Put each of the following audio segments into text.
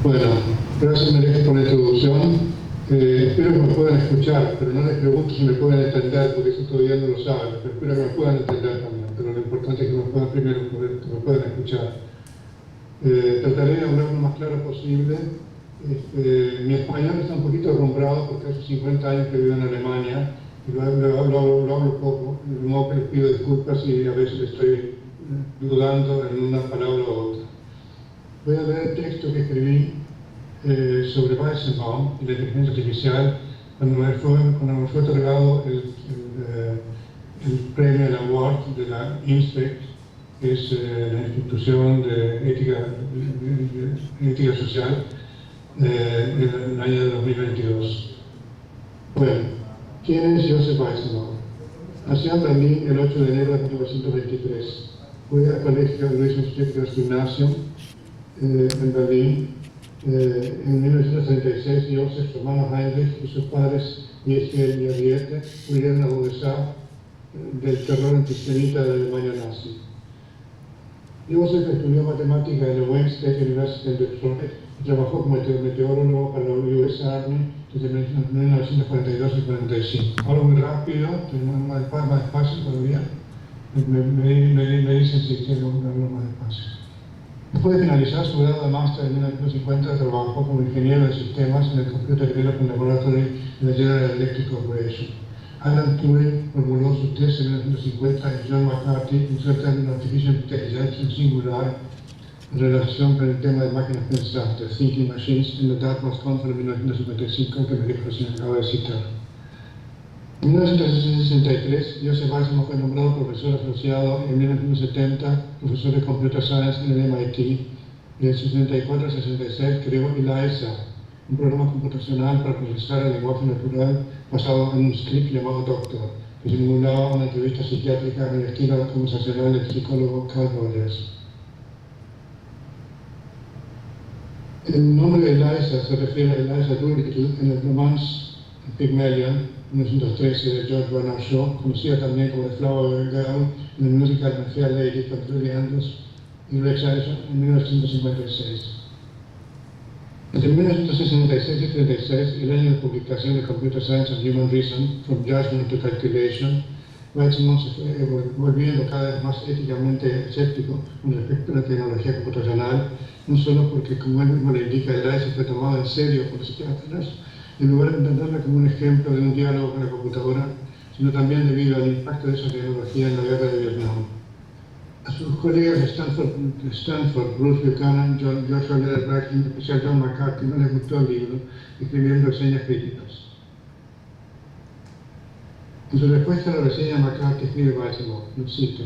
Bueno, gracias María por la introducción. Espero que me puedan escuchar, pero no les pregunto si me pueden entender, porque eso todavía no lo saben, pero espero que me puedan entender también, pero lo importante es que me puedan primero que me puedan escuchar. Trataré de hablar lo más claro posible. Mi español está un poquito arrumbrado porque hace 50 años que vivo en Alemania y lo hablo poco, de modo que les pido disculpas si a veces estoy dudando en una palabra u otra. Voy a leer el texto que escribí sobre Weizenbaum y la inteligencia artificial cuando me fue otorgado el premio, el award de la INSPEC, que es la institución de ética social, en el año de 2022. Bueno, ¿quién es Joseph Weizenbaum? Nació en Berlín el 8 de enero de 1923. Fue al colegio Luis Stifter Gymnasium en Berlín. En 1936, Joseph, su hermano Heinrich y sus padres, Michael y Henriette, murieron agudizados del terror antisemita de la Alemania nazi. Joseph estudió matemática en la Wayne State University en Detroit y trabajó como meteorólogo para la US Army desde 1942 y 45. Hablo muy rápido, tengo más espacio todavía. Me dicen si quiero hablar más despacio. Después de finalizar su grado de máster en 1950, trabajó como ingeniero de sistemas en el Computer Development Laboratory de la General Electric Corporation. Alan Turing formuló su tesis en 1950 y John McCarthy usó el término Artificial Intelligence en singular en relación con el tema de máquinas pensantes, Thinking Machines, en la Dartmouth Conference de 1955 que me acaba de citar. En 1963, Joseph Weizenbaum fue nombrado profesor asociado y en 1970 profesor de Computer Science en el MIT. Y en 64 al 66 creó ELIZA, un programa computacional para procesar el lenguaje natural basado en un script llamado Doctor, que simulaba una entrevista psiquiátrica en el estilo conversacional del psicólogo Carl Rogers. El nombre de ELIZA se refiere a Eliza Doolittle en el romance Pygmalion, 1913 de George Bernard Shaw, conocida también como The Flower Girl en el musical My Fair Lady con Julie Andrews y Rex Harrison en 1956. Entre 1966 y 1936, el año de publicación de Computer Science and Human Reason, From Judgment to Calculation, Weizenbaum se fue volviendo cada vez más éticamente escéptico con respecto a la tecnología computacional, no solo porque, como él mismo le indica, ELIZA fue tomado en serio por los psiquiatras, en lugar de entenderla como un ejemplo de un diálogo con la computadora, sino también debido al impacto de esa tecnología en la guerra de Vietnam. A sus colegas de Stanford, Bruce Buchanan, Joshua Lederbach y en especial John McCarthy no les gustó el libro, escribiendo reseñas críticas. En su respuesta a la reseña, McCarthy escribe Weizenbaum, lo cito: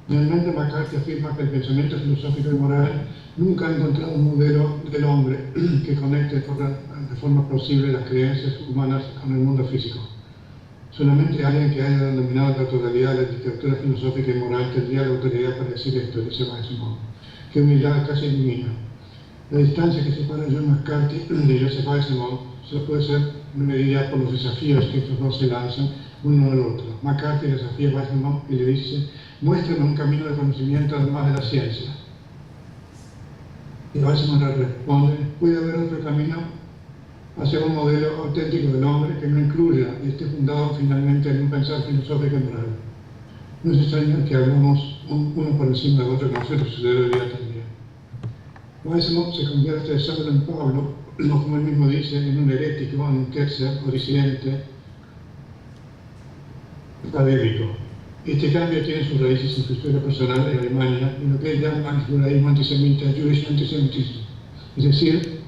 "Realmente McCarthy afirma que el pensamiento filosófico y moral nunca ha encontrado un modelo del hombre que conecte de forma plausible las creencias humanas con el mundo físico. Solamente alguien que haya denominado la totalidad de la literatura filosófica y moral tendría la autoridad para decir esto", dice Weizenbaum. Qué humildad casi divina. La distancia que separa a John McCarthy de Joseph Weizenbaum solo puede ser medida por los desafíos que estos dos se lanzan uno al otro. McCarthy desafía a Weizenbaum y le dice: "Muéstrame un camino de conocimiento además de la ciencia". Y Weizenbaum le responde: "Puede haber otro camino hacia un modelo auténtico del hombre que no incluya y esté fundado finalmente en un pensar filosófico y moral". No es extraño que hablamos uno por encima del otro, como nosotros sucedería también. Weizenbaum se convierte de Saulo en Pablo, no como él mismo dice, en un herético, en un Ketzer o disidente académico. Este cambio tiene sus raíces en su historia personal en Alemania, en lo que él llama el judaísmo antisemita, Jewish antisemitism, es decir,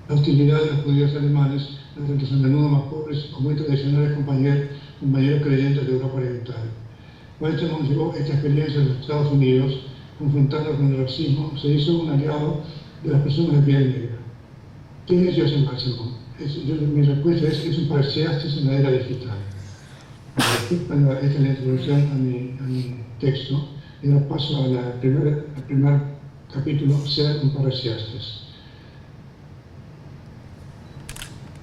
la hostilidad de los judíos alemanes, los a menudo más pobres o muy tradicionales compañeros creyentes de Europa Oriental. Weizenbaum llevó esta experiencia a los Estados Unidos, confrontando con el racismo, se hizo un aliado de las personas de piel negra. ¿Quién es Joseph Weizenbaum? Mi respuesta es un parciastes en la era digital. Esta es la introducción a mi texto y ahora paso al primer capítulo, Ser un parciastes.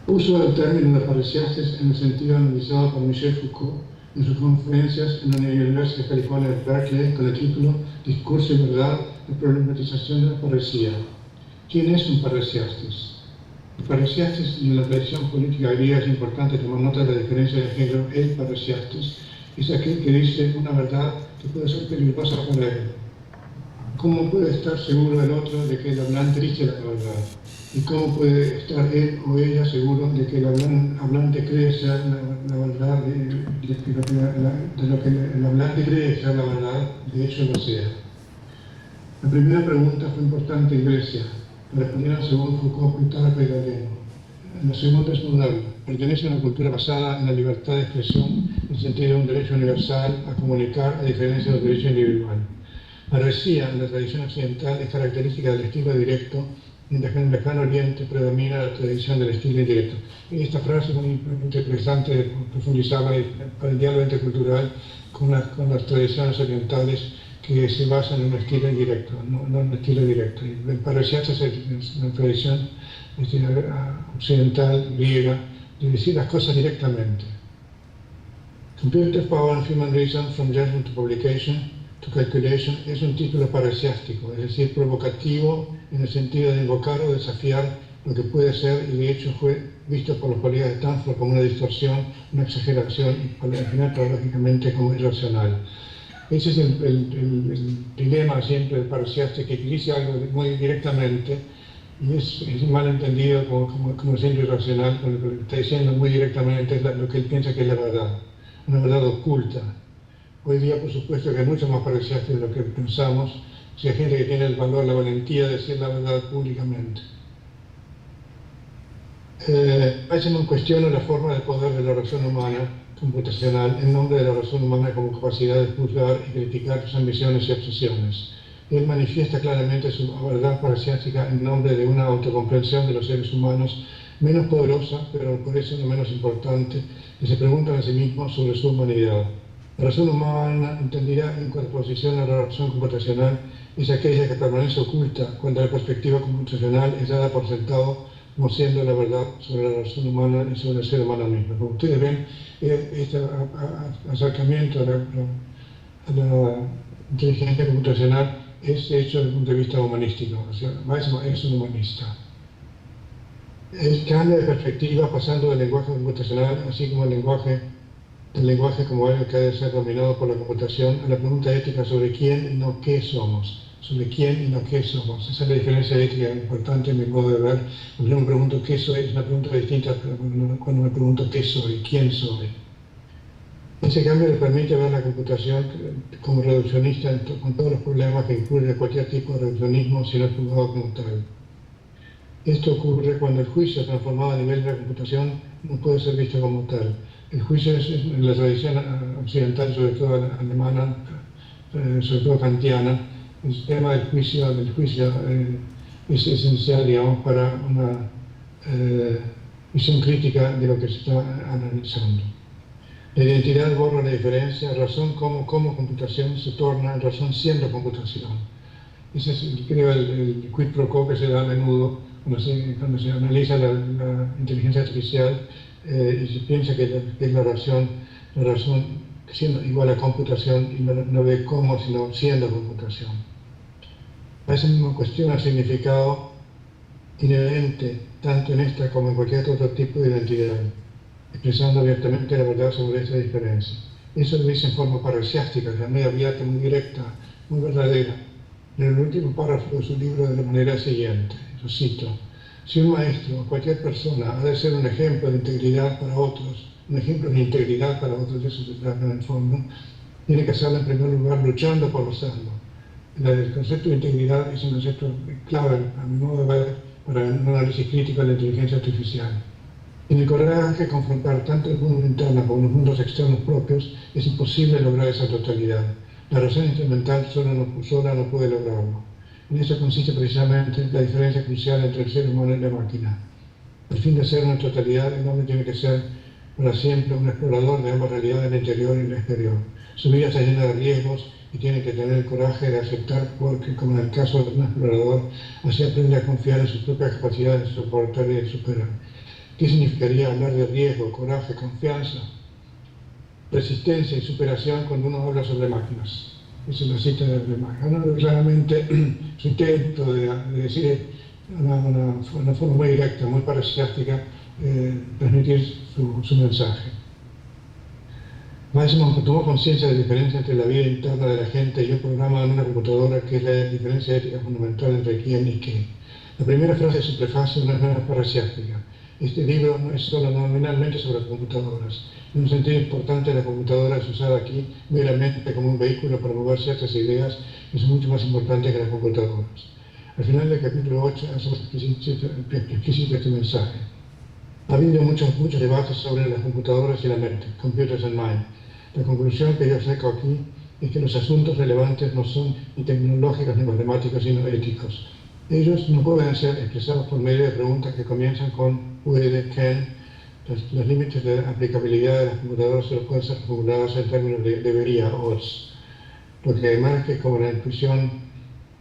Uso el término de parciastes en el sentido analizado por Michel Foucault en sus conferencias en la Universidad de California de Berkeley con el título Discurso y verdad de problematización de la parresía. ¿Quién es un parresiastes? El parresiastes, y en la tradición política griega es importante tomar nota de la diferencia de género. El parresiastes es aquel que dice una verdad que puede ser peligrosa para él. ¿Cómo puede estar seguro el otro de que el hablante dice la verdad? ¿Y cómo puede estar él o ella seguro de que el hablante cree ser la verdad, de lo que el hablante cree ser la verdad, de hecho lo sea? La primera pregunta fue importante en Grecia. Respondieron según Foucault, Plutarco y Galeno. La segunda es moderna. Pertenece a una cultura basada en la libertad de expresión, en el sentido de un derecho universal a comunicar, a diferencia del derecho individual. La parresía en la tradición occidental es característica del estilo directo, mientras que en el lejano oriente predomina la tradición del estilo indirecto. Y esta frase es muy interesante, profundizarla para el diálogo intercultural con las tradiciones orientales que se basan en un estilo indirecto, no en un estilo directo. El parresiastes es una tradición occidental, griega, de decir las cosas directamente. Comparative Power and Human Reason from Judgment to Publication to Calculation es un título parresiástico, es decir, provocativo en el sentido de invocar o desafiar lo que puede ser, y de hecho fue visto por los colegas de Stanford como una distorsión, una exageración, y al final paradójicamente como irracional. Ese es el dilema siempre del parresiástico, que dice algo muy directamente y es mal entendido como siendo irracional, cuando lo que está diciendo muy directamente es lo que él piensa que es la verdad, una verdad oculta. Hoy día, por supuesto, que hay mucho más parresiástico de lo que pensamos, si hay gente que tiene el valor, la valentía de decir la verdad públicamente. Eisenman cuestiona la forma de poder de la razón humana computacional en nombre de la razón humana como capacidad de juzgar y criticar sus ambiciones y obsesiones. Él manifiesta claramente su verdad parresiástica en nombre de una autocomprensión de los seres humanos menos poderosa, pero por eso no menos importante, que se preguntan a sí mismos sobre su humanidad. La razón humana, entendida en contraposición a la razón computacional, es aquella que permanece oculta cuando la perspectiva computacional es dada por sentado como siendo la verdad sobre la razón humana y sobre el ser humano mismo. Como ustedes ven, este acercamiento a la inteligencia computacional es hecho desde el punto de vista humanístico. O sea, Weissman es un humanista. Él cambia de perspectiva pasando del lenguaje computacional, así como del lenguaje como algo que ha de ser dominado por la computación, a la pregunta ética sobre quién y no qué somos. Sobre quién y no qué somos. Esa es la diferencia ética importante en mi modo de ver. Cuando yo me pregunto qué soy, es una pregunta distinta, pero cuando me pregunto qué soy, quién soy. Ese cambio le permite ver la computación como reduccionista con todos los problemas que incluye cualquier tipo de reduccionismo si no es juzgado como tal. Esto ocurre cuando el juicio transformado a nivel de la computación no puede ser visto como tal. El juicio es en la tradición occidental, sobre todo alemana, sobre todo kantiana. El tema del juicio es esencial, digamos, para una visión crítica de lo que se está analizando. La identidad borra la diferencia, razón como computación se torna razón siendo computación. Ese es, creo, el quid pro quo que se da a menudo cuando se analiza la inteligencia artificial y se piensa que es la razón siendo igual a computación y no ve cómo, sino siendo computación. A esa misma cuestión el significado inherente tanto en esta como en cualquier otro tipo de identidad, expresando abiertamente la verdad sobre esta diferencia. Eso lo dice en forma parresiástica, muy abierta, muy directa, muy verdadera. En el último párrafo de su libro de la manera siguiente, lo cito: si un maestro o cualquier persona ha de ser un ejemplo de integridad para otros, un ejemplo de integridad para otros, de eso se trata en el fondo, tiene que hacerlo en primer lugar luchando por serlo. El concepto de integridad es un concepto clave, a mi modo de ver, para un análisis crítico de la inteligencia artificial. En el coraje de confrontar tanto el mundo interno como los mundos externos propios, es imposible lograr esa totalidad. La razón instrumental sola no puede lograrlo. En eso consiste precisamente la diferencia crucial entre el ser humano y la máquina. Al fin de ser una totalidad, el hombre tiene que ser para siempre un explorador de ambas realidades, el interior y el exterior. Su vida está llena de riesgos y tiene que tener el coraje de aceptar, porque, como en el caso de un explorador, así aprende a confiar en sus propias capacidades de soportar y de superar. ¿Qué significaría hablar de riesgo, coraje, confianza? resistencia y superación cuando uno habla sobre máquinas. Esa es la cita de Remarque. Claramente su intento de decir de una forma muy directa, muy parasiástica, transmitir su mensaje. Weizmann tomó conciencia de la diferencia entre la vida interna de la gente y un programa en una computadora, que es la diferencia ética fundamental entre quién y qué. La primera frase de su prefacio no es nada parasiástica. Este libro no es solo nominalmente sobre las computadoras. En un sentido importante, la computadora es usada aquí meramente como un vehículo para mover ciertas ideas que son mucho más importantes que las computadoras. Al final del capítulo 8 hacemos explícito este mensaje. Ha habido muchos debates sobre las computadoras y la mente, computers and mind. La conclusión que yo saco aquí es que los asuntos relevantes no son ni tecnológicos ni matemáticos, sino éticos. Ellos no pueden ser expresados por medio de preguntas que comienzan con puede, can. Los límites de aplicabilidad de las computadoras solo pueden ser formulados en términos de debería, odds. Lo que además es que, como la intuición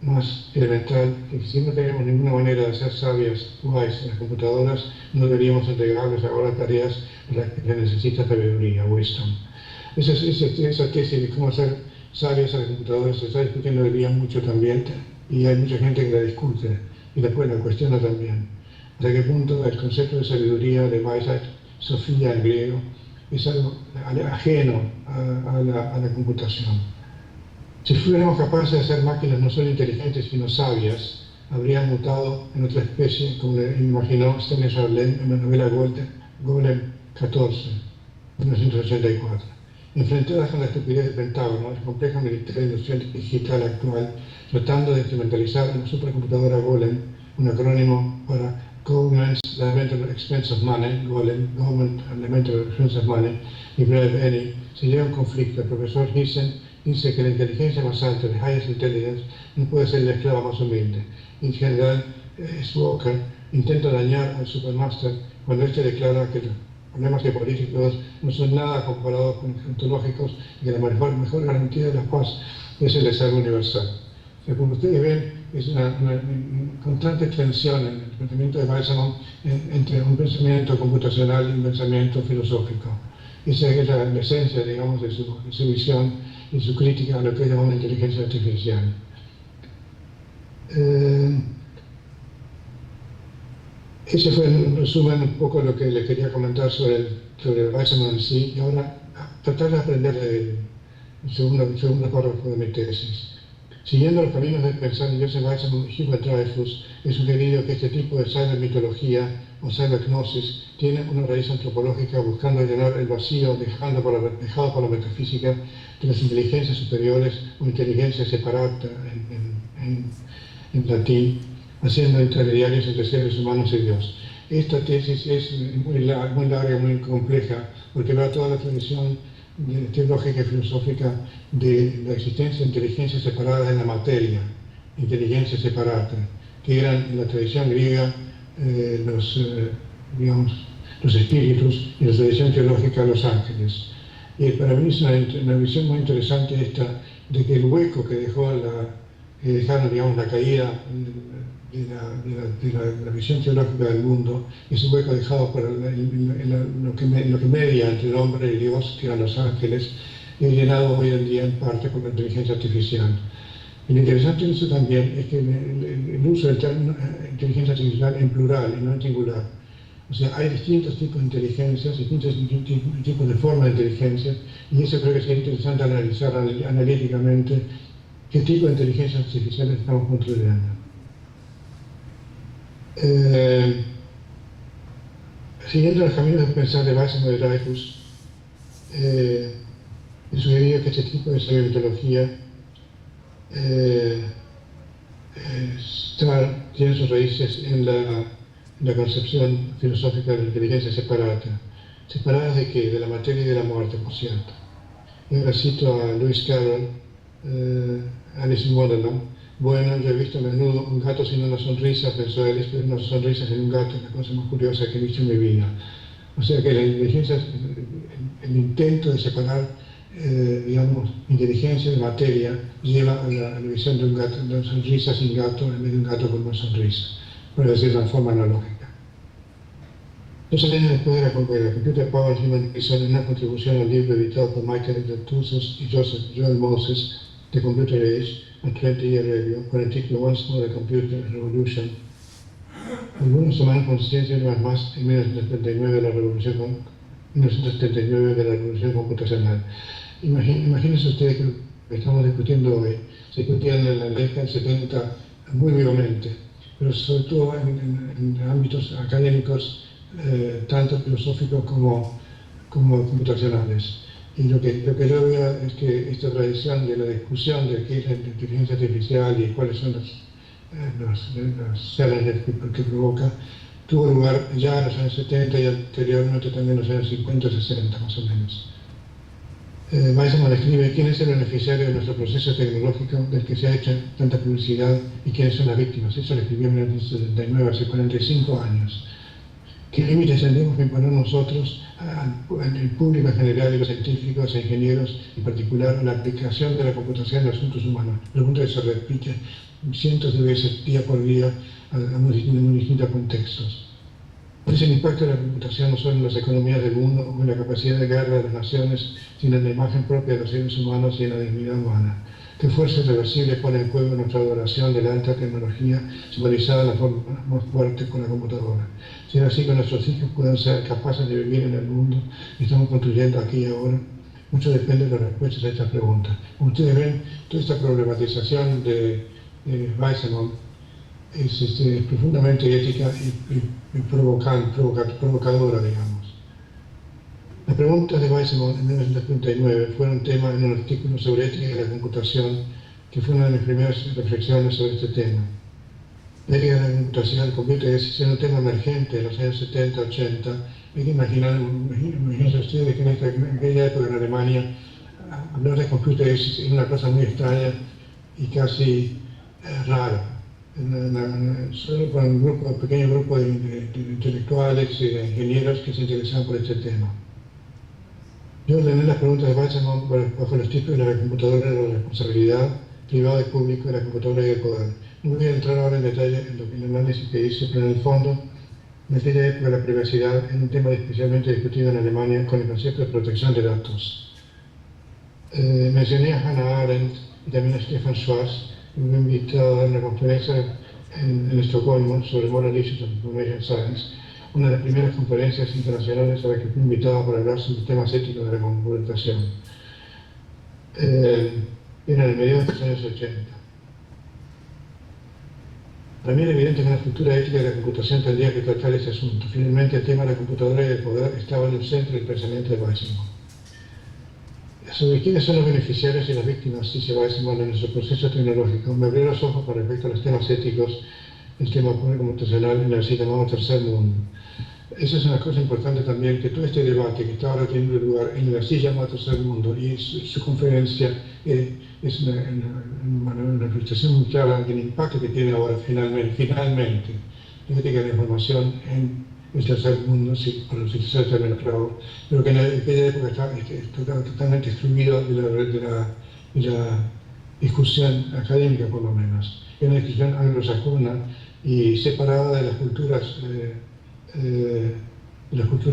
más elemental, que si no tenemos ninguna manera de ser sabias, wise, en las computadoras, no deberíamos entregarles ahora tareas en las que se necesita sabiduría, wisdom. Esa tesis de cómo hacer sabias a las computadoras se está discutiendo hoy día mucho también, y hay mucha gente que la discute y después la cuestiona también. ¿Hasta qué punto el concepto de sabiduría, de Weisheit, Sofía en griego, es algo ajeno a la computación? Si fuéramos capaces de hacer máquinas no solo inteligentes, sino sabias, habrían mutado en otra especie, como imaginó Stanislaw Lem en la novela Golem 14, 1984. Enfrentadas con la estupidez del Pentágono, el complejo Ministerio Industrial Digital actual, tratando de instrumentalizar la supercomputadora Golem, un acrónimo para Government Elemental Expense of Money, Golem, Government Elemental Expense of Money, y Brave Any, se llega a un conflicto. El profesor Hyssen dice que la inteligencia más alta, the highest intelligence, no puede ser la esclava más humilde. En general, Walker intenta dañar al supermaster cuando éste declara que los problemas geopolíticos no son nada comparados con los ontológicos y que la mejor garantía de la paz es el desarrollo universal. O sea, como ustedes ven, es una constante tensión en el pensamiento de Weizmann entre un pensamiento computacional y un pensamiento filosófico. Esa es la esencia, digamos, de su visión y su crítica a lo que llamamos inteligencia artificial. Ese fue en resumen un poco lo que les quería comentar sobre Weizmann en sí, y ahora tratar de aprender del segundo párrafo de mi tesis. Siguiendo los caminos del pensar de Joseph Weizmann y Hubert Dreyfus, he sugerido que este tipo de cybermitología o cybergnosis tiene una raíz antropológica buscando llenar el vacío dejado por la metafísica de las inteligencias superiores o inteligencia separata en latín, haciendo intermediarios entre seres humanos y Dios. Esta tesis es muy larga, muy compleja, porque va a toda la tradición teológica y filosófica de la existencia de inteligencias separadas en la materia, inteligencia separata, que eran en la tradición griega los espíritus, y en la tradición teológica los ángeles. Y para mí es una visión muy interesante esta, de que el hueco que dejaron, digamos, la caída de la visión teológica del mundo, ese hueco dejado por lo que media entre el hombre y Dios, que eran los ángeles, es llenado hoy en día en parte por la inteligencia artificial. Y lo interesante de eso también es que el uso del término inteligencia artificial en plural y no en singular. O sea, hay distintos tipos de inteligencias, distintos tipos de formas de inteligencia, y eso creo que sería interesante analizar analíticamente qué tipo de inteligencia artificial estamos construyendo. Siguiendo los caminos de pensar de Weizmann y de Dreyfus, he sugerido que este tipo de cybermitología tiene sus raíces en la concepción filosófica de la inteligencia separata. ¿Separadas de qué? De la materia y de la muerte, por cierto. Y ahora cito a Lewis Carroll, Alice in Wonderland. Bueno, yo he visto a menudo un gato sin una sonrisa, pensó él, pero una sonrisa sin un gato es la cosa más curiosa que he visto en mi vida. O sea que la inteligencia, el intento de separar, digamos, inteligencia de materia, lleva a la visión de una sonrisa sin gato en vez de un gato con una sonrisa, por decirlo de forma analógica. 2 años después de la Computer Power Human Reason, una contribución al libro editado por Michael Dentuzos y Joel Moses, The Computer Age, a 20-year review, con el título Once More the Computer Revolution. Algunos tomaron conciencia una vez más en 1979 de la revolución computacional. Imagínense ustedes que lo que estamos discutiendo hoy se discutía en la década del 70 muy vivamente, pero sobre todo en ámbitos académicos, tanto filosóficos como computacionales. Y lo que yo veo es que esta tradición de la discusión de qué es la inteligencia artificial y cuáles son los challenges que provoca, tuvo lugar ya en los años 70 y anteriormente también en los años 50 y 60 más o menos. Weisman escribe: ¿quién es el beneficiario de nuestro proceso tecnológico del que se ha hecho tanta publicidad y quiénes son las víctimas? Eso lo escribió en 1979, hace 45 años. ¿Qué límites tendremos que imponer nosotros al público en general y los científicos e ingenieros, en particular, en la aplicación de la computación en asuntos humanos? Pregunta que se repite cientos de veces, día por día, en distintos contextos. ¿Cuál es el impacto de la computación no solo en las economías del mundo o en la capacidad de guerra de las naciones, sino en la imagen propia de los seres humanos y en la dignidad humana? ¿Qué fuerza irreversible pone en juego nuestra adoración de la alta tecnología, simbolizada en la forma más fuerte con la computadora? ¿Será así que nuestros hijos puedan ser capaces de vivir en el mundo que estamos construyendo aquí y ahora? Mucho depende de las respuestas a estas preguntas. Como ustedes ven, toda esta problematización de Weisman es profundamente ética y provocadora, digamos. Las preguntas de Weisman en 1939 fueron tema en un artículo sobre ética de la computación, que fue una de mis primeras reflexiones sobre este tema. La ética de la computación, el computer, es un tema emergente en los años 70, 80. Hay que imagínense ustedes que en aquella época en Alemania hablar de computer es una cosa muy extraña y casi rara. Solo para un pequeño grupo de intelectuales y de ingenieros que se interesaban por este tema. Yo ordené las preguntas de Weisman bajo los títulos de la computadora y la responsabilidad, privado y público de la computadora y el poder. No voy a entrar ahora en detalle en el análisis que hice, pero en el fondo, en aquella época la privacidad era un tema especialmente discutido en Alemania con el concepto de protección de datos. Mencioné a Hannah Arendt y también a Stefan Schwarz, que me invitado a dar una conferencia en Estocolmo sobre Moral Issues of Information Science, una de las primeras conferencias internacionales a la que fui invitado para hablar sobre temas éticos de la computación. Era en el medio de los años 80. Para mí era evidente que una futura ética de la computación tendría que tratar ese asunto. Finalmente, el tema de la computadora y del poder estaba en el centro del pensamiento de Weisman. Sobre quiénes son los beneficiarios y las víctimas, dice Weisman, en nuestro proceso tecnológico, me abrió los ojos con respecto a los temas éticos, el tema computacional en el así llamado tercer mundo. Esa es una cosa importante también, que todo este debate que está ahora teniendo lugar en el así llamado tercer mundo y su conferencia es una frustración muy clara del impacto que tiene ahora finalmente la ética de la información en el tercer mundo, por utilizar el término claro, pero que en aquella época está totalmente excluido de la discusión académica, por lo menos. Es una discusión anglosajona y separada de las culturas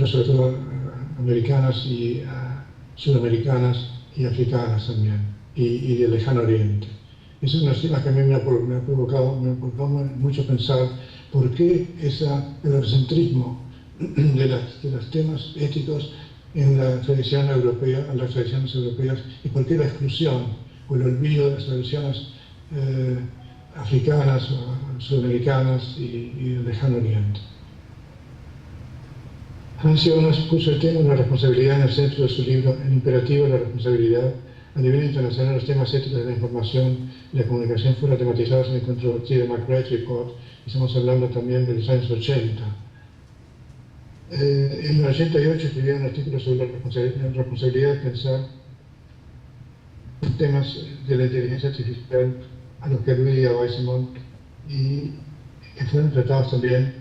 sobre todo americanas y sudamericanas y africanas también, y del lejano oriente. Es un tema que a mí me ha provocado mucho pensar por qué el eurocentrismo de los temas éticos en la tradición europea, en las tradiciones europeas, y por qué la exclusión o el olvido de las tradiciones africanas, sudamericanas y del lejano oriente. Hans Jonas puso el tema de la responsabilidad en el centro de su libro El imperativo de la responsabilidad. A nivel internacional, los temas éticos de la información y la comunicación fueron tematizados en el controvertido McBride Report, y estamos hablando también de los años 80. En el 88 escribió un artículo sobre la responsabilidad de pensar en temas de la inteligencia artificial a los que aludía Weisman y que fueron tratados también.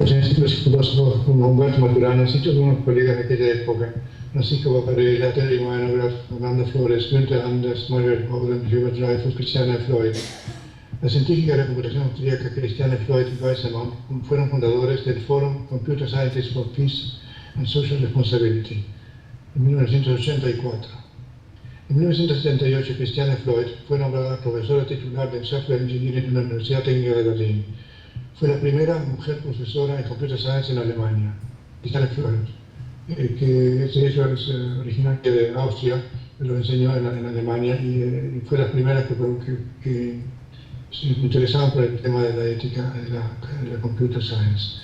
Los discípulos y filósofos como Humberto Maturana, y todos unos colegas de aquella época, Francisco Paparella, Terry Meinograf, Fernando Flores, Günther Anders, Margaret Bowen, Hubert Dreyfus, Christiane Freud. La científica de la computación austríaca Christiane Freud y Weizsäcker fueron fundadores del Forum Computer Scientists for Peace and Social Responsibility en 1984. En 1978, Christiane Freud fue nombrada profesora titular de Software Engineering en la Universidad Técnica de Berlín. Fue la primera mujer profesora en Computer Science en Alemania. Christiane Freud, que de hecho es originaria de Austria, lo enseñó en Alemania y fue la primera que se interesaba por el tema de la ética de la Computer Science.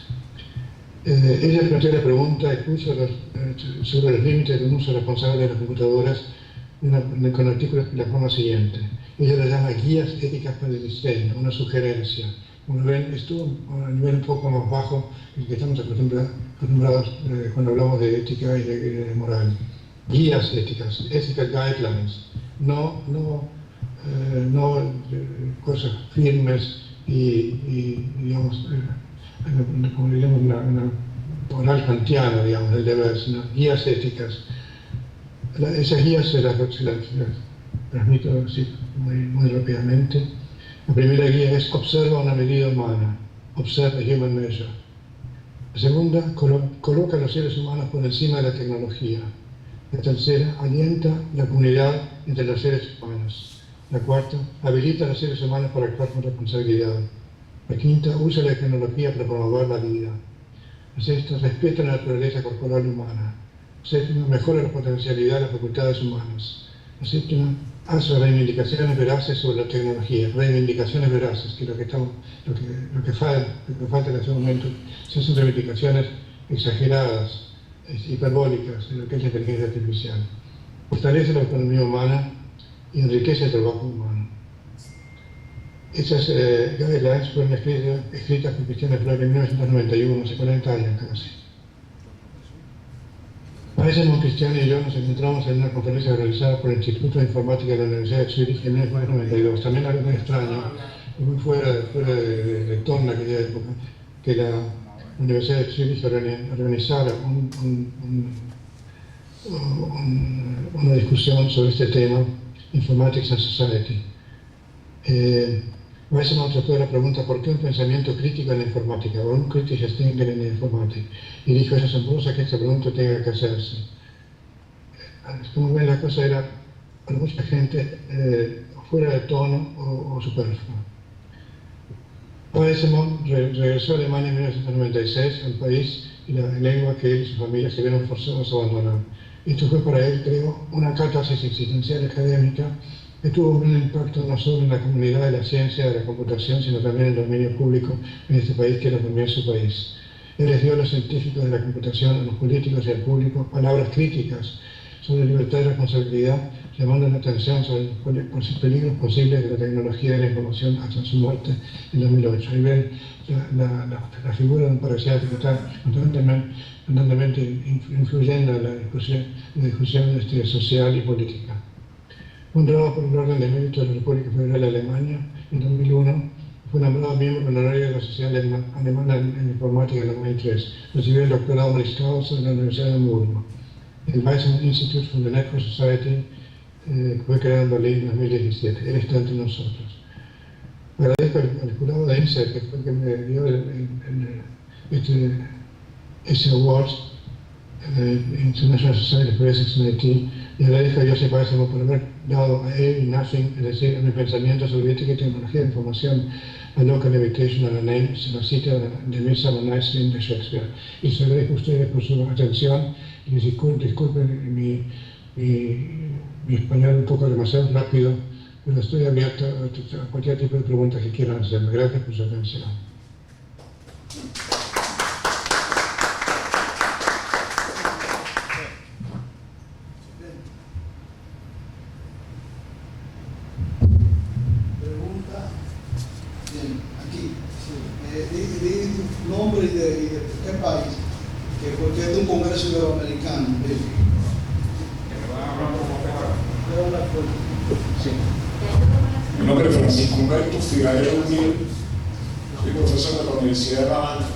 Ella planteó la pregunta incluso sobre los límites de un uso responsable de las computadoras con artículos de la forma siguiente. Ella la llama guías éticas para el diseño, una sugerencia. Como ven, estuvo a un nivel un poco más bajo del que estamos acostumbrados cuando hablamos de ética y de moral. Guías éticas, ethical guidelines, no cosas firmes y digamos, como diríamos, una moral kantiana, digamos, del deber, sino guías éticas. Esas guías se las transmito así muy rápidamente. La primera guía es observa una medida humana, observe the human measure. La segunda, coloca a los seres humanos por encima de la tecnología. La tercera, alienta la comunidad entre los seres humanos. La cuarta, habilita a los seres humanos para actuar con responsabilidad. La quinta, usa la tecnología para promover la vida. La sexta, respeta la naturaleza corporal humana. La séptima, mejora la potencialidad de las facultades humanas. La séptima, hace reivindicaciones veraces sobre la tecnología, reivindicaciones veraces, que lo que falta en este momento son reivindicaciones exageradas, hiperbólicas de lo que es la inteligencia artificial. Fortalece la autonomía humana y enriquece el trabajo humano. Esas guidelines fueron escritas por Christiane Freud en 1991, hace 40 años casi. Weizsäcker, Christiane y yo nos encontramos en una conferencia organizada por el Instituto de Informática de la Universidad de Zurich en 1992. También algo muy extraño, muy fuera de tono en aquella época, que la Universidad de Zurich organizara una discusión sobre este tema, Informatics and Society. Weizsäcker trató la pregunta ¿por qué un pensamiento crítico en la informática? O un kritisches Denken en la informática. Y dijo, es asombrosa que esta pregunta tenga que hacerse. Como ven, la cosa era para mucha gente fuera de tono o superflua. Weizsäcker regresó a Alemania en 1996, al país y la lengua que él y su familia se vieron forzados a abandonar. Esto fue para él, creo, una catarsis existencial académica que tuvo un impacto no solo en la comunidad de la ciencia, de la computación, sino también en el dominio público en este país, que era también su país. Él les dio a los científicos de la computación, a los políticos y al público palabras críticas sobre libertad y responsabilidad, llamando la atención sobre los peligros posibles de la tecnología de la información hasta su muerte en 2008. Ahí ven la figura de un parasiático que está constantemente influyendo en la discusión social y política. Fundado por el orden de mérito de la República Federal de Alemania en 2001, fue nombrado miembro honorario de la Sociedad Alemana en Informática en 2003. Recibió el doctorado honoris causa en la Universidad de Hamburgo. El Weizsäcker Institute for the Network Society fue creado en Berlín en 2017. Él está entre nosotros. Agradezco al jurado de INSET, que fue el que me dio este award, International Society for Ethics in IT, y agradezco a Joseph Weizsäcker por haber dado a él y Nothing, es decir, a mi pensamiento sobre ética y tecnología de información, a Local Levitation and a Name, la cita de Midsummer Night's Dream de Shakespeare. Y les agradezco a ustedes por su atención y disculpen mi español un poco demasiado rápido, pero estoy abierto a cualquier tipo de preguntas que quieran hacerme. Gracias por su atención. Nombre y de qué país, que porque es de un congreso iberoamericano. Sí. Mi nombre es Francisco Humberto Figalero Unir, soy profesor de la Universidad de La Habana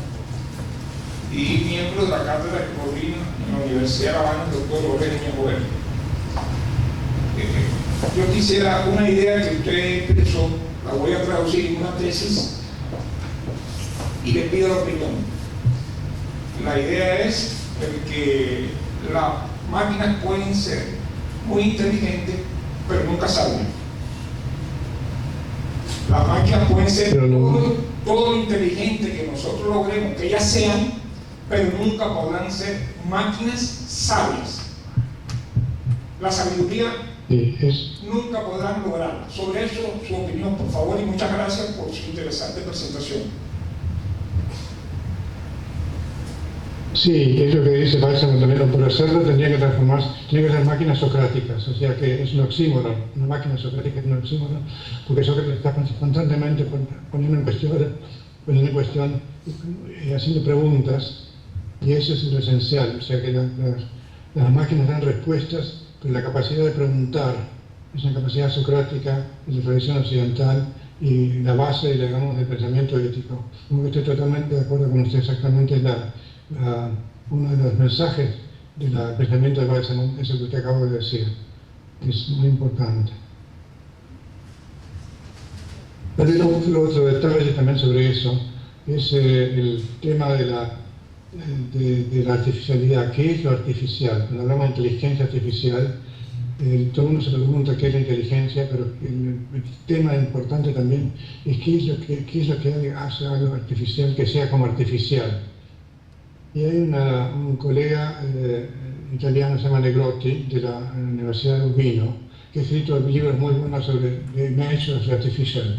y miembro de la Cátedra que coordina en la Universidad de La Habana, el doctor Jorge Jover. Yo quisiera una idea que usted expresó, la voy a traducir en una tesis y le pido la opinión. La idea es que las máquinas pueden ser muy inteligentes, pero nunca sabias. Las máquinas pueden ser todo lo inteligente que nosotros logremos que ellas sean, pero nunca podrán ser máquinas sabias. La sabiduría nunca podrán lograrla. Sobre eso, su opinión, por favor, y muchas gracias por su interesante presentación. Sí, es lo que dice Balsamo también, por hacerlo tendría que transformarse, tiene que ser máquinas socráticas, o sea que es un oxímoron, una máquina socrática es un oxímoron, porque Sócrates está constantemente poniendo en cuestión y haciendo preguntas, y eso es lo esencial, o sea que las máquinas dan respuestas, pero la capacidad de preguntar es una capacidad socrática de la tradición occidental y la base, digamos, del pensamiento ético. Como que estoy totalmente de acuerdo con usted, exactamente uno de los mensajes del pensamiento de Balsamo es el que usted acaba de decir. Es muy importante. Pero otro detalle también sobre eso es el tema de la artificialidad. ¿Qué es lo artificial? Cuando hablamos de inteligencia artificial, todo el mundo se pregunta qué es la inteligencia, pero el tema importante también es qué es lo que hace algo artificial que sea como artificial. Y hay un colega italiano, se llama Negrotti, de la Universidad de Urbino, que ha escrito libros muy buenos sobre The Nature of the Artificial.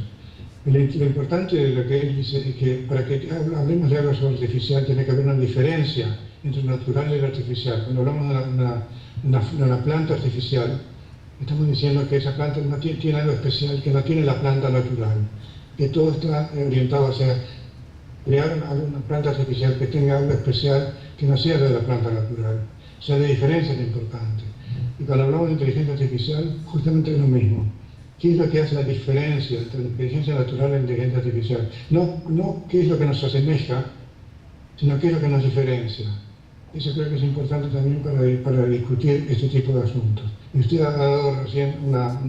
Lo importante de lo que él dice es que para que hablemos de algo sobre artificial tiene que haber una diferencia entre lo natural y lo artificial. Cuando hablamos de una planta artificial, estamos diciendo que esa planta tiene algo especial que no tiene la planta natural, que todo está orientado hacia crear una planta artificial que tenga algo especial que no sea de la planta natural. O sea, la diferencia es importante. Y cuando hablamos de inteligencia artificial, justamente es lo mismo. ¿Qué es lo que hace la diferencia entre la inteligencia natural y la inteligencia artificial? No qué es lo que nos asemeja, sino qué es lo que nos diferencia. Eso creo que es importante también para discutir este tipo de asuntos. Y usted ha dado recién una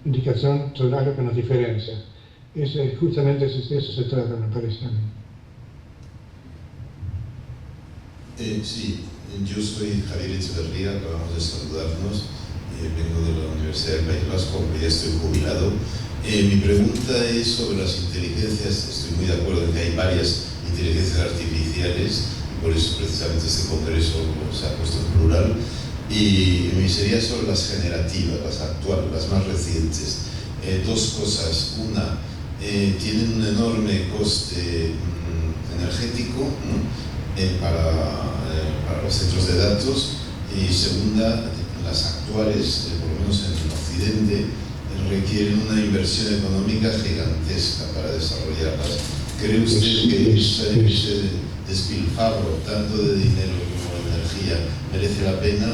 indicación sobre algo que nos diferencia. Justamente de eso se trata, me parece a mí. Sí, yo soy Javier Echeverría, acabamos de saludarnos, vengo de la Universidad del País Vasco, aunque ya estoy jubilado. Mi pregunta es sobre las inteligencias. Estoy muy de acuerdo en que hay varias inteligencias artificiales, por eso precisamente este congreso se ha puesto en plural, y mi sería sobre las generativas, las actuales, las más recientes. Dos cosas. Una, tienen un enorme coste energético, ¿no? Para los centros de datos, y segunda, las actuales, por lo menos en Occidente, requieren una inversión económica gigantesca para desarrollarlas. ¿Cree usted que ese despilfarro tanto de dinero como de energía merece la pena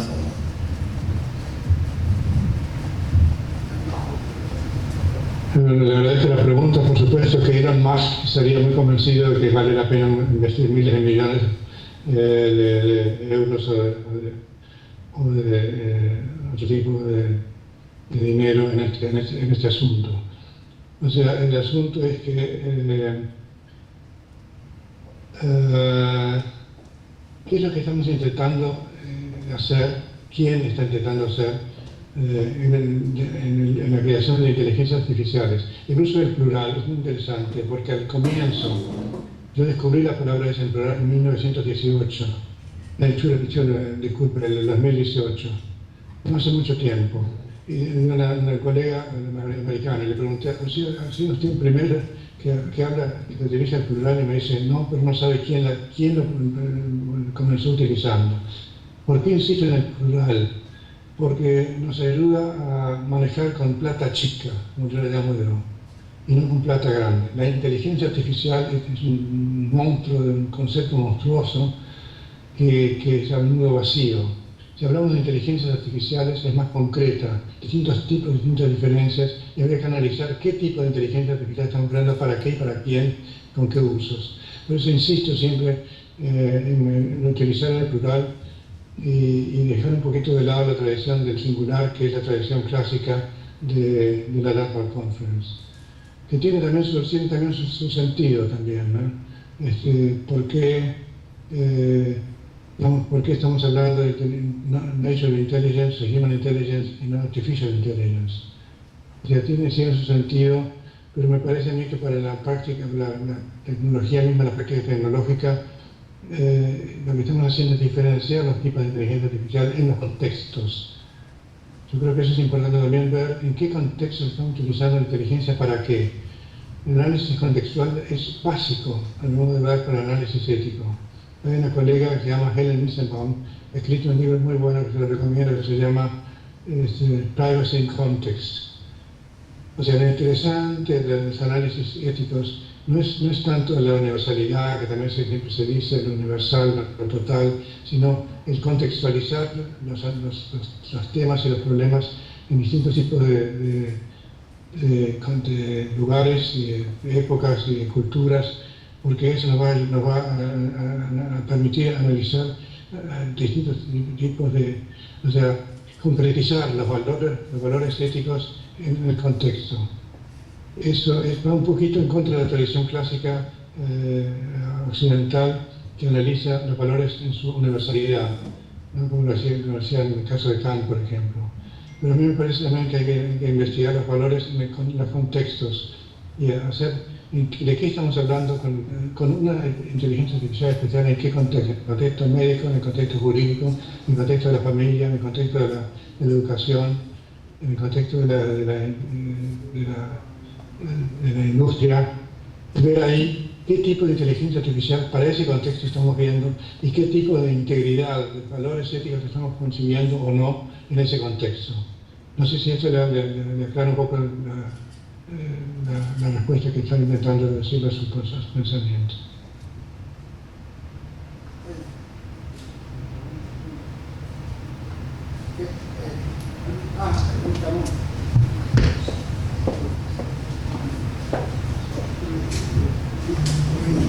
o no? Le agradezco la pregunta. Por supuesto que Elon Musk estaría muy convencido de que vale la pena investir miles de millones de euros o de otro tipo de dinero en este asunto. O sea, el asunto es que ¿qué es lo que estamos intentando hacer? ¿Quién está intentando hacer en la creación de inteligencias artificiales? El uso del plural es muy interesante porque al comienzo yo descubrí la palabra esa en plural en 1918, disculpe, en el 2018, no hace mucho tiempo. Y una colega americana le pregunté, ¿ha sido usted el primero que utiliza el plural? Y me dice, no, pero no sabe quién lo comenzó utilizando. ¿Por qué insisto en el plural? Porque nos ayuda a manejar con plata chica, como yo le llamo yo, y no con plata grande. La inteligencia artificial es un monstruo, un concepto monstruoso que es a menudo vacío. Si hablamos de inteligencias artificiales es más concreta, distintos tipos, distintas diferencias, y habría que analizar qué tipo de inteligencia artificial estamos creando, para qué y para quién, con qué usos. Por eso insisto siempre en utilizar el plural y dejar un poquito de lado la tradición del singular, que es la tradición clásica de la Dartmouth Conference, que tiene también su sentido también, ¿no? ¿Por qué estamos hablando de Natural Intelligence, Human Intelligence y no Artificial Intelligence? O sea, tiene su sentido, pero me parece a mí que para la práctica, la tecnología misma, la práctica tecnológica, lo que estamos haciendo es diferenciar los tipos de inteligencia artificial en los contextos. Yo creo que eso es importante también ver en qué contexto estamos utilizando la inteligencia para qué. El análisis contextual es básico al modo de ver para el análisis ético. Hay una colega que se llama Helen Nissenbaum, ha escrito un libro muy bueno que se lo recomiendo, que se llama Privacy in Context. O sea, lo interesante de los análisis éticos no es tanto la universalidad, que también siempre se dice, lo universal, lo total, sino el contextualizar los temas y los problemas en distintos tipos de lugares, y de épocas y de culturas, porque eso nos va a permitir analizar distintos tipos o sea, concretizar los valores éticos en el contexto. Eso va un poquito en contra de la tradición clásica occidental, que analiza los valores en su universalidad, ¿no? Como lo hacía en el caso de Kant, por ejemplo. Pero a mí me parece también que hay que investigar los valores en los contextos y hacer de qué estamos hablando con una inteligencia artificial especial, en qué contexto, en el contexto médico, en el contexto jurídico, en el contexto de la familia, en el contexto de la educación, en el contexto de la industria, ver ahí qué tipo de inteligencia artificial para ese contexto estamos viendo y qué tipo de integridad, de valores éticos estamos consiguiendo o no en ese contexto. No sé si eso le aclara un poco la respuesta que están intentando decir a sus pensamientos.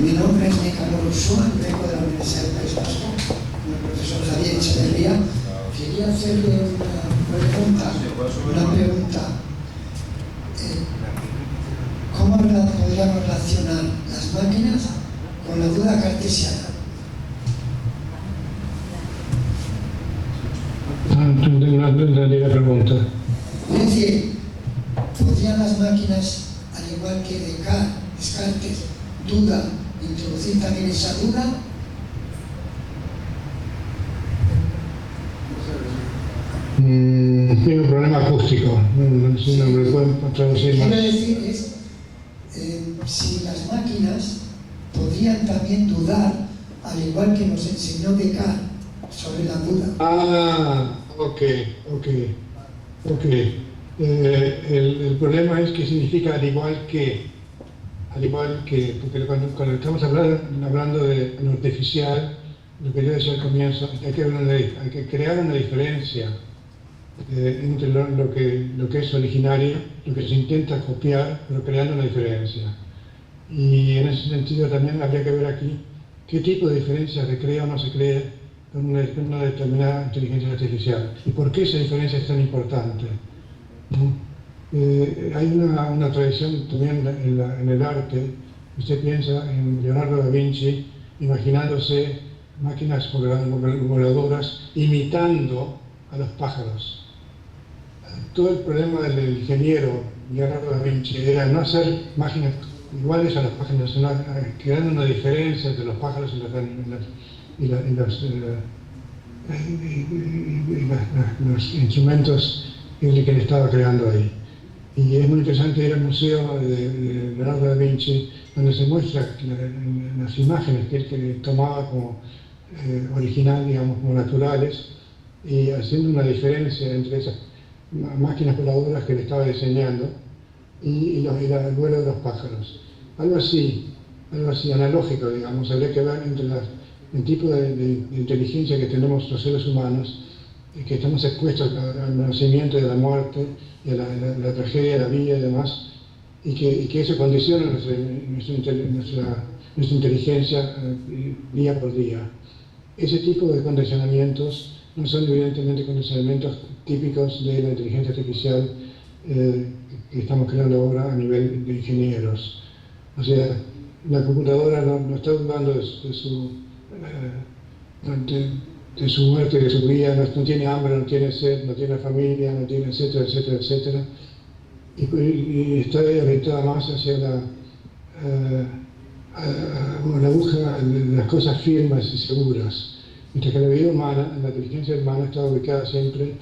Mi nombre es Nicanor Ursúa, vengo de la Universidad del País Vasco, con el profesor Javier Echeverría. Quería hacerle una pregunta. ¿Cómo podríamos relacionar las máquinas con la duda cartesiana? No entendí la pregunta. Es decir, ¿podrían las máquinas, al igual que Descartes, duda, introducir también esa duda? Tiene un problema acústico, no sé si me pueden traducir más. Quiero decir es, si las máquinas podrían también dudar, al igual que nos enseñó Descartes sobre la duda. Ok. El problema es que significa al igual que, porque cuando estamos hablando de lo artificial, lo que yo decía al comienzo, hay que crear una diferencia entre lo que es originario, lo que se intenta copiar, pero creando una diferencia. Y en ese sentido también habría que ver aquí qué tipo de diferencia se crea o no se crea con una determinada inteligencia artificial y por qué esa diferencia es tan importante, ¿no? Hay una tradición también en el arte. Usted piensa en Leonardo da Vinci imaginándose máquinas voladoras imitando a los pájaros. Todo el problema del ingeniero Leonardo da Vinci era no hacer máquinas iguales a los pájaros, sino creando una diferencia entre los pájaros y los instrumentos que él estaba creando ahí. Y es muy interesante ir al museo de Leonardo da Vinci, donde se muestra las imágenes que él tomaba como original, digamos, como naturales, y haciendo una diferencia entre esas máquinas voladoras que él estaba diseñando y el vuelo de los pájaros. Algo así analógico, digamos, habría que ver entre el tipo de inteligencia que tenemos los seres humanos, que estamos expuestos al nacimiento y a la muerte, y a la tragedia, a la vida y demás, y que eso condiciona nuestra inteligencia día por día. Ese tipo de condicionamientos no son evidentemente condicionamientos típicos de la inteligencia artificial que estamos creando ahora a nivel de ingenieros. O sea, la computadora no está dudando de su muerte, de su vida, no tiene hambre, no tiene sed, no tiene familia, no tiene etcétera, etcétera, etcétera. Y está orientada más hacia la búsqueda de las cosas firmes y seguras. Mientras que la vida humana, la inteligencia humana está ubicada siempre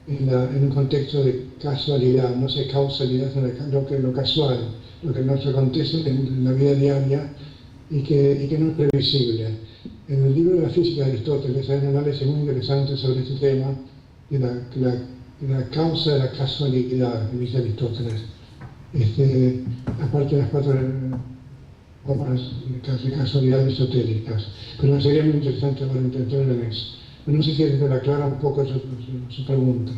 en un contexto de casualidad, no sé causalidad, sino lo casual, lo que nos acontece en la vida diaria y que no es previsible. En el libro de la física de Aristóteles hay un análisis muy interesante sobre este tema, de la causa de la casualidad, que dice Aristóteles. Aparte de las 4 obras de casualidad esotéricas. Pero sería muy interesante para entender en eso. Pero no sé si le aclara un poco su pregunta.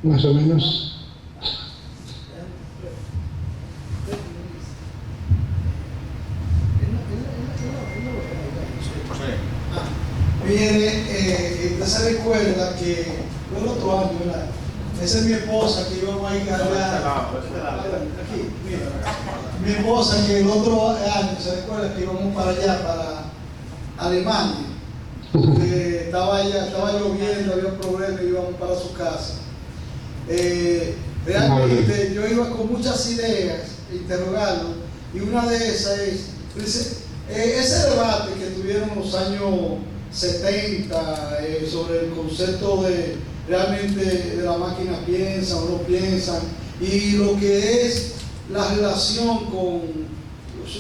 Más o menos. Mire, usted se recuerda que el otro año, ¿verdad? Esa es mi esposa que íbamos a ir allá. Aquí, mira. Mi esposa que el otro año se recuerda que íbamos para allá, para Alemania. Estaba lloviendo, había problemas, íbamos para su casa. Realmente yo iba con muchas ideas interrogando, y una de esas es ese debate que tuvieron en los años 70 sobre el concepto de realmente de la máquina piensa o no piensan, y lo que es la relación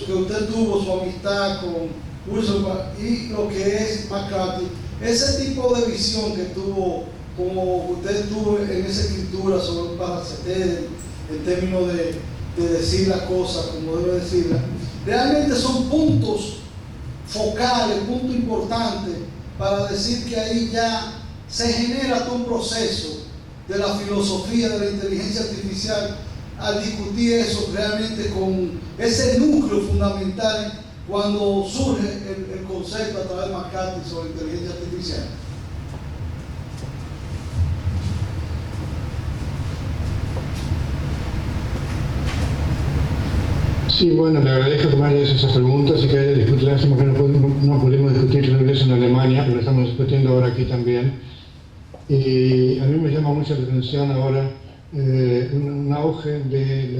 que usted tuvo, su amistad con Wilson y lo que es McCarthy, ese tipo de visión que tuvo, como usted tuvo en esa escritura sobre un paracetel, en términos de decir las cosas como debe decirlas, realmente son puntos focales, puntos importantes para decir que ahí ya se genera todo un proceso de la filosofía de la inteligencia artificial al discutir eso realmente con ese núcleo fundamental cuando surge el concepto a través de McCarthy sobre inteligencia artificial. Sí, bueno, le agradezco que me haya hecho esas preguntas y que haya discutido. Lástima que no pudimos discutir sobre eso en Alemania, pero lo estamos discutiendo ahora aquí también. Y a mí me llama mucho la atención ahora un auge de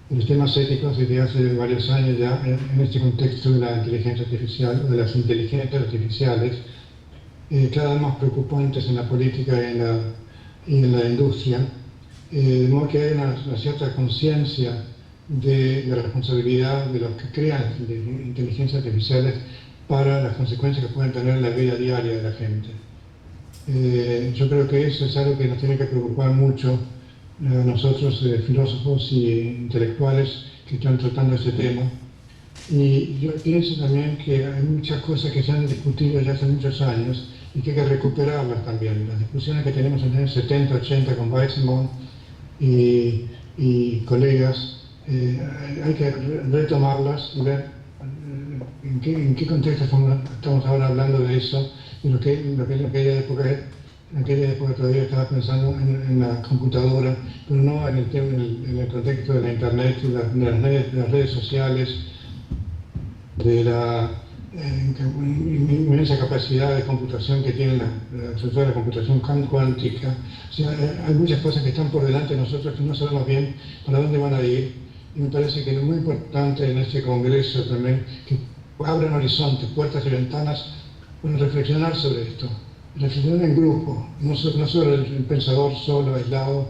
los temas éticos desde hace varios años ya en este contexto de la inteligencia artificial, o de las inteligencias artificiales, cada vez más preocupantes en la política y en la industria, de modo que hay una cierta conciencia de la responsabilidad de los que crean inteligencias artificiales para las consecuencias que pueden tener en la vida diaria de la gente. Yo creo que eso es algo que nos tiene que preocupar mucho a nosotros, filósofos y intelectuales que están tratando ese tema. Y yo pienso también que hay muchas cosas que se han discutido ya hace muchos años y que hay que recuperarlas también. Las discusiones que tenemos en los 70, 80 con Weizmann y colegas, hay que retomarlas y ver en qué contexto estamos ahora hablando de eso, y lo que en aquella época todavía estaba pensando en la computadora, pero no en el contexto de la internet, de las redes sociales, de la inmensa capacidad de computación que tiene sobre todo la computación cuántica. O sea, hay muchas cosas que están por delante de nosotros que no sabemos bien para dónde van a ir. Y me parece que es muy importante en este congreso también que abran horizontes, puertas y ventanas para reflexionar sobre esto. Reflexionar en grupo, no solo el pensador solo, aislado,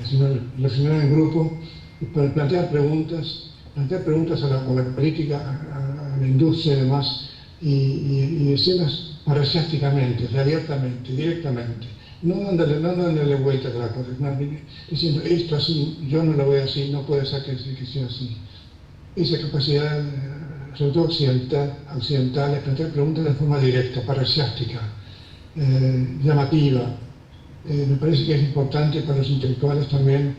sino reflexionar en grupo y para plantear preguntas a la política, a la industria y demás, y decirlas parasiásticamente, abiertamente, directamente. No dándole vueltas a la cosa, diciendo esto así, yo no lo veo así, no puede ser que sea así. Esa capacidad, sobre todo occidental, es plantear preguntas de forma directa, parasiástica, llamativa, me parece que es importante para los intelectuales también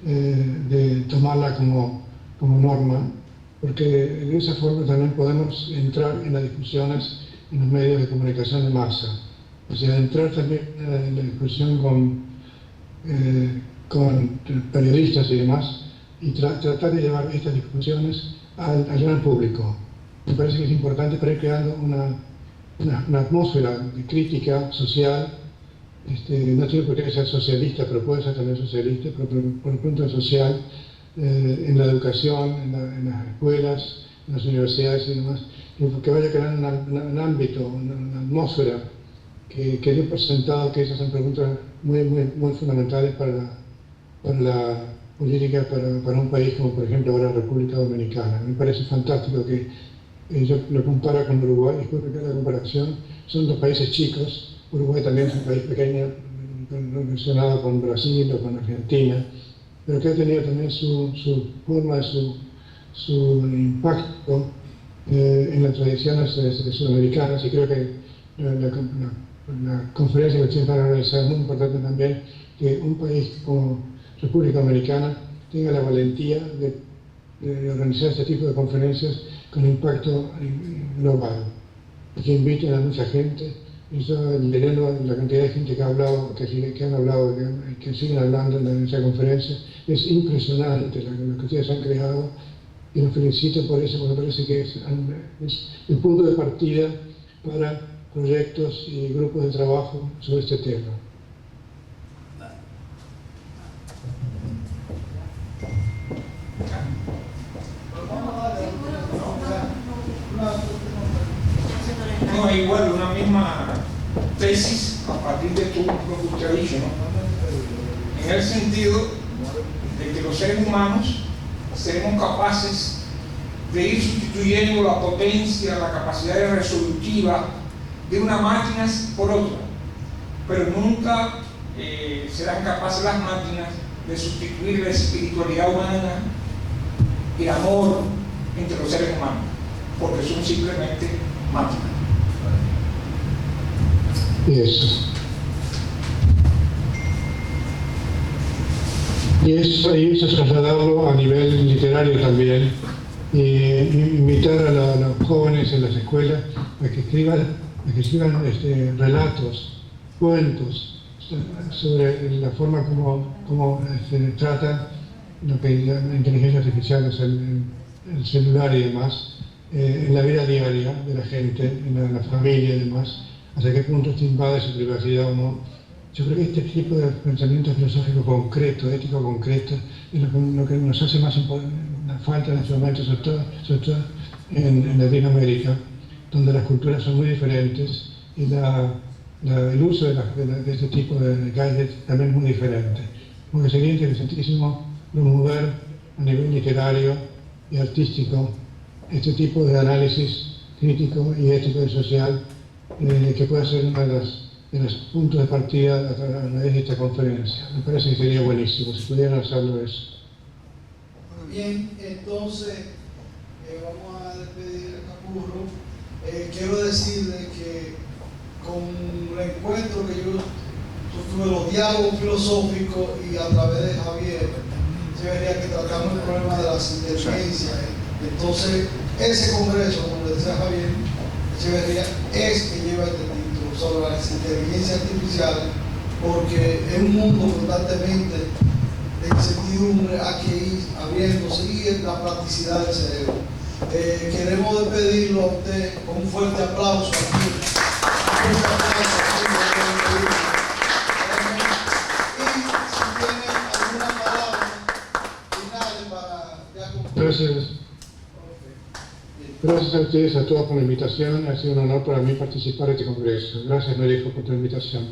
de tomarla como norma, porque de esa forma también podemos entrar en las discusiones en los medios de comunicación de masa. O sea, entrar también en la discusión con periodistas y demás, y tratar de llevar estas discusiones al gran público. Me parece que es importante para ir creando una atmósfera de crítica social. No tiene por qué ser socialista, pero puede ser también socialista, pero por lo pronto es social, en la educación, en las escuelas, en las universidades y demás, que vaya creando un ámbito, una atmósfera que dé por sentado que esas son preguntas muy fundamentales para la política, para un país como por ejemplo ahora la República Dominicana. Me parece fantástico que yo lo compara con Uruguay, disculpe que la comparación, son dos países chicos. Uruguay también es un país pequeño, relacionado con Brasil o con Argentina, pero que ha tenido también su forma, su impacto en las tradiciones sudamericanas, y creo que la conferencia que ustedes van a realizar es muy importante también que un país como República Dominicana tenga la valentía de organizar este tipo de conferencias con impacto global, y que inviten a mucha gente. Yo, leyendo la cantidad de gente que ha hablado, que han hablado, que siguen hablando en esa conferencia, es impresionante lo que ustedes han creado, y los felicito por eso, porque me parece que es el punto de partida para proyectos y grupos de trabajo sobre este tema. No, igual, una misma tesis a partir de lo que usted ha dicho, ¿no? En el sentido de que los seres humanos seremos capaces de ir sustituyendo la potencia, la capacidad resolutiva de unas máquinas por otra, pero nunca serán capaces las máquinas de sustituir la espiritualidad humana, el amor entre los seres humanos, porque son simplemente máquinas. Y eso. Y eso trasladarlo a nivel literario también, y invitar a los jóvenes en las escuelas a que escriban relatos, cuentos sobre la forma como se trata lo que la inteligencia artificial, o sea, el celular y demás, en la vida diaria de la gente, en la familia y demás, hasta qué punto esto invade su privacidad o no. Yo creo que este tipo de pensamiento filosófico concreto, ético concreto, es lo que nos hace más una falta en este momento, sobre todo en Latinoamérica, donde las culturas son muy diferentes y el uso de este tipo de gadgets también es muy diferente. Porque sería interesantísimo promover a nivel literario y artístico este tipo de análisis crítico y ético y social, que puede ser uno de los puntos de partida a través de esta conferencia. Me parece que sería buenísimo si pudieran hacerlo eso. Bien, entonces vamos a despedir a Capurro. Quiero decirle que con el encuentro que yo tuve, los diálogos filosóficos, y a través de Javier, se vería que tratamos el problema de las inteligencias. Entonces, ese congreso, como le decía Javier, Echeverría, es que lleva este título sobre la inteligencia artificial, porque en un mundo constantemente de incertidumbre hay que ir abriéndose, y la practicidad del cerebro. Queremos despedirlo a usted con un fuerte aplauso aquí. Y si tiene alguna palabra final para ya concluir. Gracias a ustedes, a todos por la invitación. Ha sido un honor para mí participar en este congreso. Gracias, Marijo, por tu invitación.